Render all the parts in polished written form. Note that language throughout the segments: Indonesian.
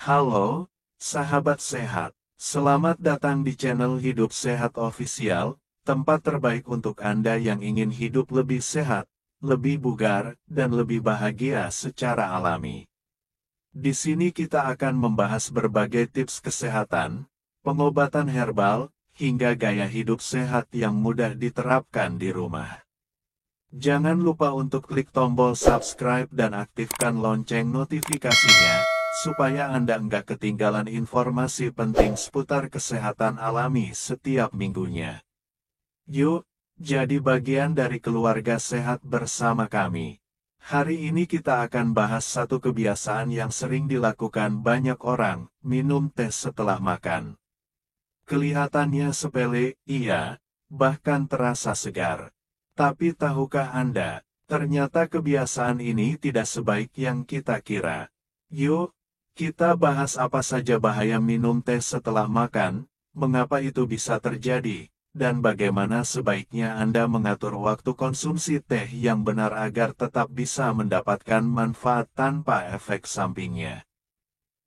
Halo, sahabat sehat. Selamat datang di channel Hidup Sehat Official, tempat terbaik untuk Anda yang ingin hidup lebih sehat, lebih bugar, dan lebih bahagia secara alami. Di sini kita akan membahas berbagai tips kesehatan, pengobatan herbal, hingga gaya hidup sehat yang mudah diterapkan di rumah. Jangan lupa untuk klik tombol subscribe dan aktifkan lonceng notifikasinya, supaya Anda nggak ketinggalan informasi penting seputar kesehatan alami setiap minggunya. Yuk, jadi bagian dari keluarga sehat bersama kami. Hari ini kita akan bahas satu kebiasaan yang sering dilakukan banyak orang, minum teh setelah makan. Kelihatannya sepele, iya, bahkan terasa segar. Tapi tahukah Anda, ternyata kebiasaan ini tidak sebaik yang kita kira. Yuk, kita bahas apa saja bahaya minum teh setelah makan, mengapa itu bisa terjadi, dan bagaimana sebaiknya Anda mengatur waktu konsumsi teh yang benar agar tetap bisa mendapatkan manfaat tanpa efek sampingnya.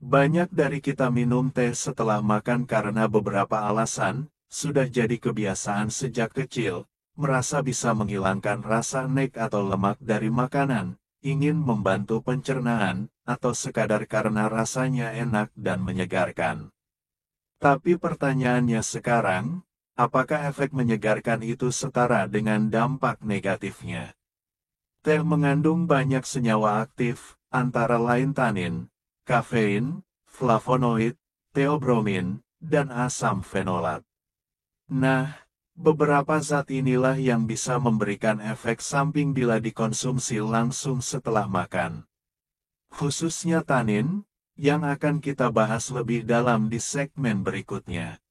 Banyak dari kita minum teh setelah makan karena beberapa alasan, sudah jadi kebiasaan sejak kecil, merasa bisa menghilangkan rasa nek atau lemak dari makanan, ingin membantu pencernaan, atau sekadar karena rasanya enak dan menyegarkan. Tapi pertanyaannya sekarang, apakah efek menyegarkan itu setara dengan dampak negatifnya? Teh mengandung banyak senyawa aktif, antara lain tanin, kafein, flavonoid, theobromine, dan asam fenolat. Nah, beberapa zat inilah yang bisa memberikan efek samping bila dikonsumsi langsung setelah makan. Khususnya tanin, yang akan kita bahas lebih dalam di segmen berikutnya.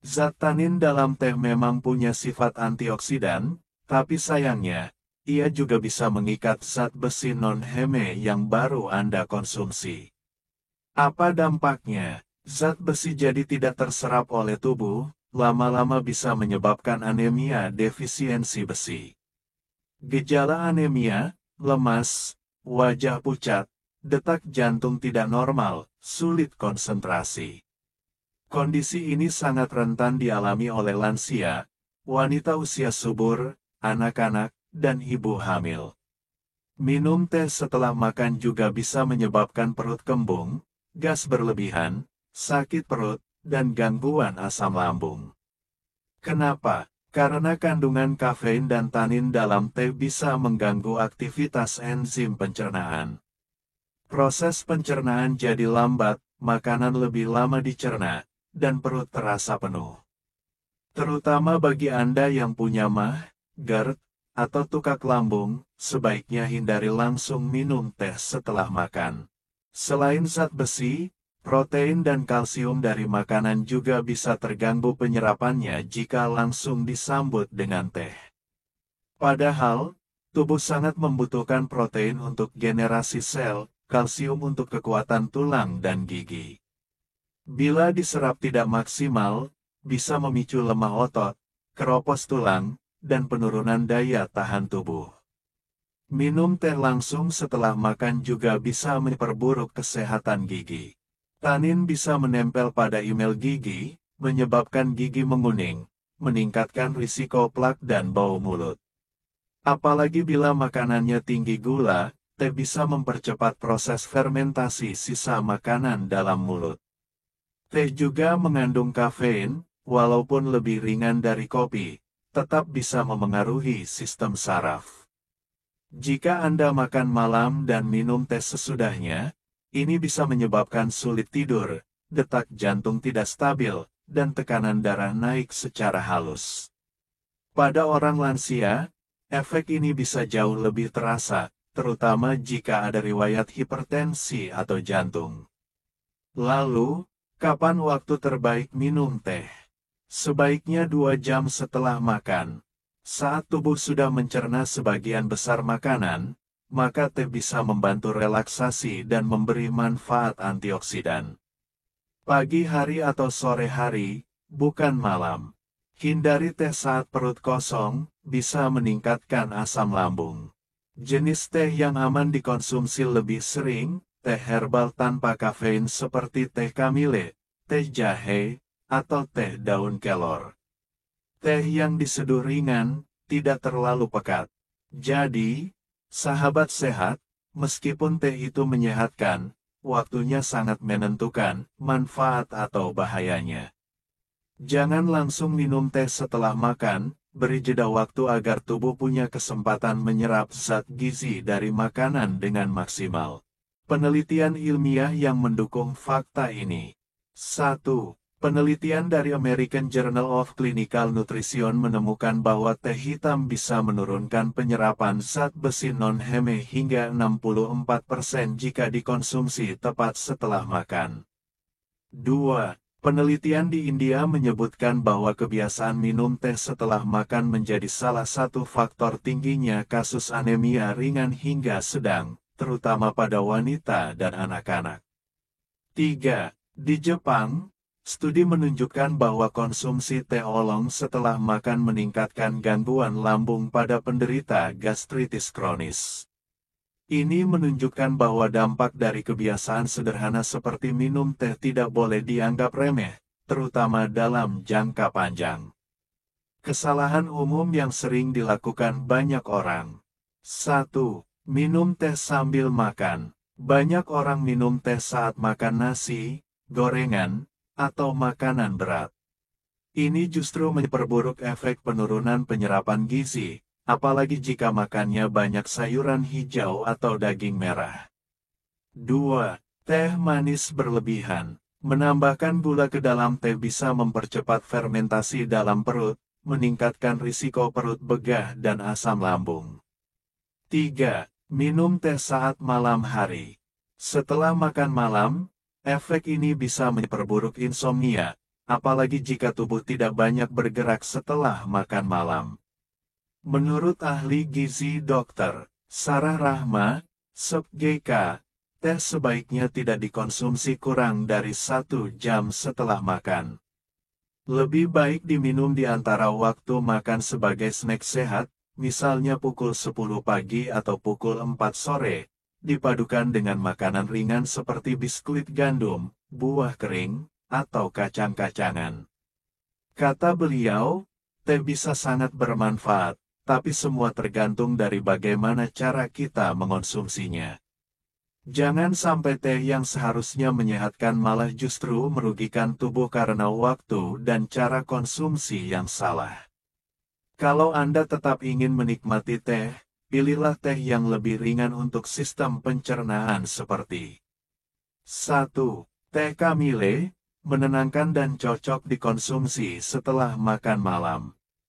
Zat tanin dalam teh memang punya sifat antioksidan, tapi sayangnya, ia juga bisa mengikat zat besi non-heme yang baru Anda konsumsi. Apa dampaknya? Zat besi jadi tidak terserap oleh tubuh, lama-lama bisa menyebabkan anemia defisiensi besi. Gejala anemia, lemas, wajah pucat, detak jantung tidak normal, sulit konsentrasi. Kondisi ini sangat rentan dialami oleh lansia, wanita usia subur, anak-anak, dan ibu hamil. Minum teh setelah makan juga bisa menyebabkan perut kembung, gas berlebihan, sakit perut, dan gangguan asam lambung. Kenapa? Karena kandungan kafein dan tanin dalam teh bisa mengganggu aktivitas enzim pencernaan. Proses pencernaan jadi lambat, makanan lebih lama dicerna, dan perut terasa penuh. Terutama bagi Anda yang punya MAH, GERD, atau tukak lambung, sebaiknya hindari langsung minum teh setelah makan. Selain zat besi, protein dan kalsium dari makanan juga bisa terganggu penyerapannya jika langsung disambut dengan teh. Padahal, tubuh sangat membutuhkan protein untuk generasi sel, kalsium untuk kekuatan tulang dan gigi. Bila diserap tidak maksimal, bisa memicu lemah otot, keropos tulang, dan penurunan daya tahan tubuh. Minum teh langsung setelah makan juga bisa memperburuk kesehatan gigi. Tanin bisa menempel pada email gigi, menyebabkan gigi menguning, meningkatkan risiko plak dan bau mulut. Apalagi bila makanannya tinggi gula, teh bisa mempercepat proses fermentasi sisa makanan dalam mulut. Teh juga mengandung kafein, walaupun lebih ringan dari kopi, tetap bisa memengaruhi sistem saraf. Jika Anda makan malam dan minum teh sesudahnya, ini bisa menyebabkan sulit tidur, detak jantung tidak stabil, dan tekanan darah naik secara halus. Pada orang lansia, efek ini bisa jauh lebih terasa, terutama jika ada riwayat hipertensi atau jantung. Lalu, kapan waktu terbaik minum teh? Sebaiknya 2 jam setelah makan. Saat tubuh sudah mencerna sebagian besar makanan, maka teh bisa membantu relaksasi dan memberi manfaat antioksidan. Pagi hari atau sore hari, bukan malam. Hindari teh saat perut kosong, bisa meningkatkan asam lambung. Jenis teh yang aman dikonsumsi lebih sering, teh herbal tanpa kafein seperti teh kamille, teh jahe, atau teh daun kelor. Teh yang diseduh ringan, tidak terlalu pekat. Jadi, sahabat sehat, meskipun teh itu menyehatkan, waktunya sangat menentukan manfaat atau bahayanya. Jangan langsung minum teh setelah makan, beri jeda waktu agar tubuh punya kesempatan menyerap zat gizi dari makanan dengan maksimal. Penelitian ilmiah yang mendukung fakta ini. 1. Penelitian dari American Journal of Clinical Nutrition menemukan bahwa teh hitam bisa menurunkan penyerapan zat besi non-heme hingga 64% jika dikonsumsi tepat setelah makan. 2. Penelitian di India menyebutkan bahwa kebiasaan minum teh setelah makan menjadi salah satu faktor tingginya kasus anemia ringan hingga sedang, terutama pada wanita dan anak-anak. 3. Di Jepang, studi menunjukkan bahwa konsumsi teh oolong setelah makan meningkatkan gangguan lambung pada penderita gastritis kronis. Ini menunjukkan bahwa dampak dari kebiasaan sederhana seperti minum teh tidak boleh dianggap remeh, terutama dalam jangka panjang. Kesalahan umum yang sering dilakukan banyak orang. 1. Minum teh sambil makan. Banyak orang minum teh saat makan nasi, gorengan, atau makanan berat. Ini justru memperburuk efek penurunan penyerapan gizi, apalagi jika makannya banyak sayuran hijau atau daging merah. 2. Teh manis berlebihan. Menambahkan gula ke dalam teh bisa mempercepat fermentasi dalam perut, meningkatkan risiko perut begah dan asam lambung. 3. Minum teh saat malam hari. Setelah makan malam, efek ini bisa memperburuk insomnia, apalagi jika tubuh tidak banyak bergerak setelah makan malam. Menurut ahli gizi Dr. Sarah Rahma, SEPGK, teh sebaiknya tidak dikonsumsi kurang dari 1 jam setelah makan. Lebih baik diminum di antara waktu makan sebagai snack sehat, misalnya pukul 10 pagi atau pukul 4 sore, dipadukan dengan makanan ringan seperti biskuit gandum, buah kering, atau kacang-kacangan. Kata beliau, teh bisa sangat bermanfaat, tapi semua tergantung dari bagaimana cara kita mengonsumsinya. Jangan sampai teh yang seharusnya menyehatkan malah justru merugikan tubuh karena waktu dan cara konsumsi yang salah. Kalau Anda tetap ingin menikmati teh, pilihlah teh yang lebih ringan untuk sistem pencernaan seperti 1. Teh kamille, menenangkan dan cocok dikonsumsi setelah makan malam.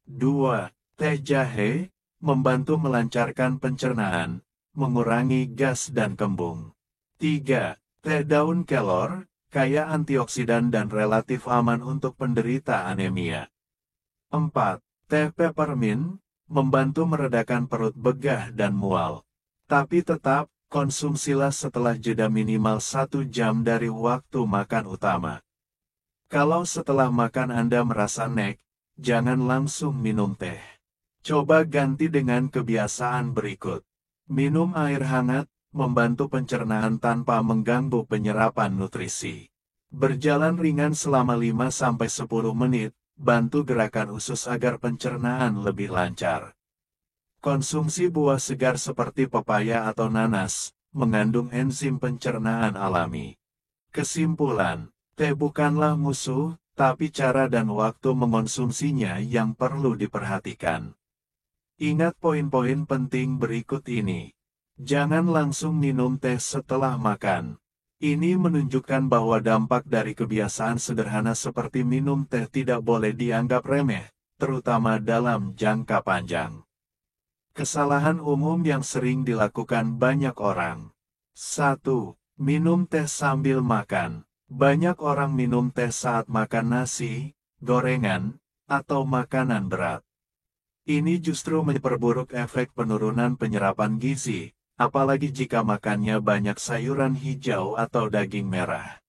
2. Teh jahe, membantu melancarkan pencernaan, mengurangi gas dan kembung. 3. Teh daun kelor, kaya antioksidan dan relatif aman untuk penderita anemia. 4. Teh peppermint, membantu meredakan perut begah dan mual. Tapi tetap, konsumsilah setelah jeda minimal 1 jam dari waktu makan utama. Kalau setelah makan Anda merasa nek, jangan langsung minum teh. Coba ganti dengan kebiasaan berikut. Minum air hangat, membantu pencernaan tanpa mengganggu penyerapan nutrisi. Berjalan ringan selama 5-10 menit, bantu gerakan usus agar pencernaan lebih lancar. Konsumsi buah segar seperti pepaya atau nanas, mengandung enzim pencernaan alami. Kesimpulan, teh bukanlah musuh, tapi cara dan waktu mengonsumsinya yang perlu diperhatikan. Ingat poin-poin penting berikut ini. Jangan langsung minum teh setelah makan. Ini menunjukkan bahwa dampak dari kebiasaan sederhana seperti minum teh tidak boleh dianggap remeh, terutama dalam jangka panjang. Kesalahan umum yang sering dilakukan banyak orang. 1. Minum teh sambil makan. Banyak orang minum teh saat makan nasi, gorengan, atau makanan berat. Ini justru memperburuk efek penurunan penyerapan gizi, apalagi jika makannya banyak sayuran hijau atau daging merah.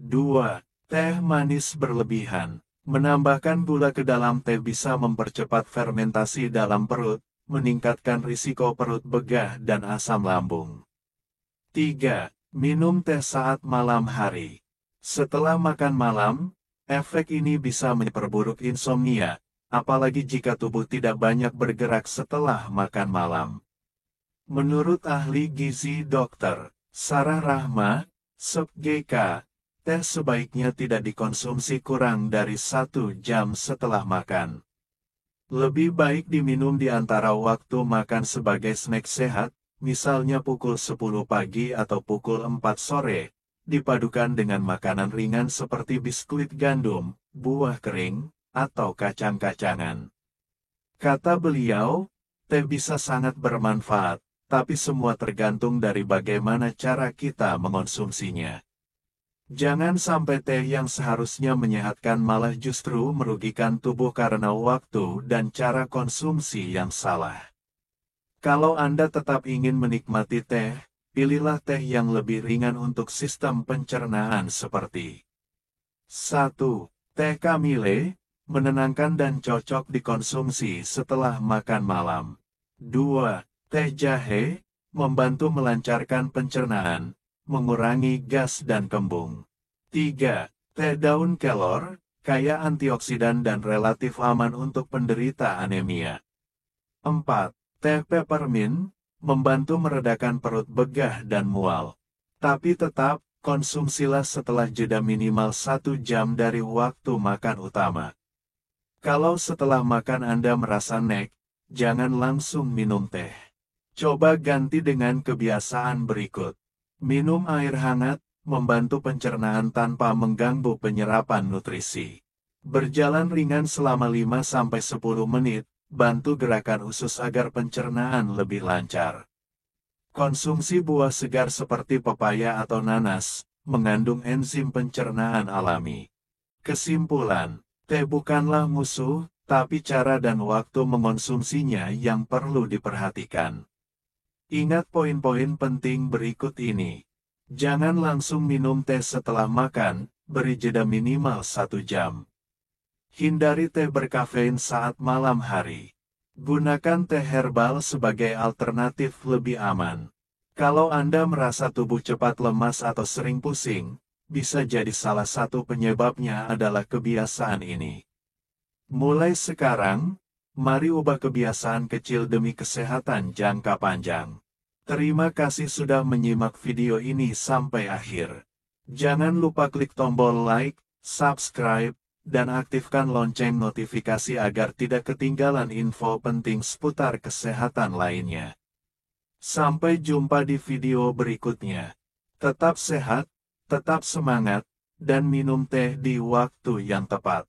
2. Teh manis berlebihan. Menambahkan gula ke dalam teh bisa mempercepat fermentasi dalam perut, meningkatkan risiko perut begah dan asam lambung. 3. Minum teh saat malam hari. Setelah makan malam, efek ini bisa memperburuk insomnia, apalagi jika tubuh tidak banyak bergerak setelah makan malam. Menurut ahli gizi Dr. Sarah Rahma, SEPGK, teh sebaiknya tidak dikonsumsi kurang dari 1 jam setelah makan. Lebih baik diminum di antara waktu makan sebagai snack sehat, misalnya pukul 10 pagi atau pukul 4 sore, dipadukan dengan makanan ringan seperti biskuit gandum, buah kering, atau kacang-kacangan. Kata beliau, teh bisa sangat bermanfaat, tapi semua tergantung dari bagaimana cara kita mengonsumsinya. Jangan sampai teh yang seharusnya menyehatkan malah justru merugikan tubuh karena waktu dan cara konsumsi yang salah. Kalau Anda tetap ingin menikmati teh, pilihlah teh yang lebih ringan untuk sistem pencernaan seperti 1. Teh kamile, menenangkan dan cocok dikonsumsi setelah makan malam. 2. Teh jahe, membantu melancarkan pencernaan, mengurangi gas dan kembung. 3. Teh daun kelor, kaya antioksidan dan relatif aman untuk penderita anemia. 4. Teh peppermint, membantu meredakan perut begah dan mual. Tapi tetap, konsumsilah setelah jeda minimal 1 jam dari waktu makan utama. Kalau setelah makan Anda merasa nek, jangan langsung minum teh. Coba ganti dengan kebiasaan berikut. Minum air hangat, membantu pencernaan tanpa mengganggu penyerapan nutrisi. Berjalan ringan selama 5-10 menit, bantu gerakan usus agar pencernaan lebih lancar. Konsumsi buah segar seperti pepaya atau nanas, mengandung enzim pencernaan alami. Kesimpulan, teh bukanlah musuh, tapi cara dan waktu mengonsumsinya yang perlu diperhatikan. Ingat poin-poin penting berikut ini. Jangan langsung minum teh setelah makan, beri jeda minimal 1 jam. Hindari teh berkafein saat malam hari. Gunakan teh herbal sebagai alternatif lebih aman. Kalau Anda merasa tubuh cepat lemas atau sering pusing, bisa jadi salah satu penyebabnya adalah kebiasaan ini. Mulai sekarang, mari ubah kebiasaan kecil demi kesehatan jangka panjang. Terima kasih sudah menyimak video ini sampai akhir. Jangan lupa klik tombol like, subscribe, dan aktifkan lonceng notifikasi agar tidak ketinggalan info penting seputar kesehatan lainnya. Sampai jumpa di video berikutnya. Tetap sehat, tetap semangat, dan minum teh di waktu yang tepat.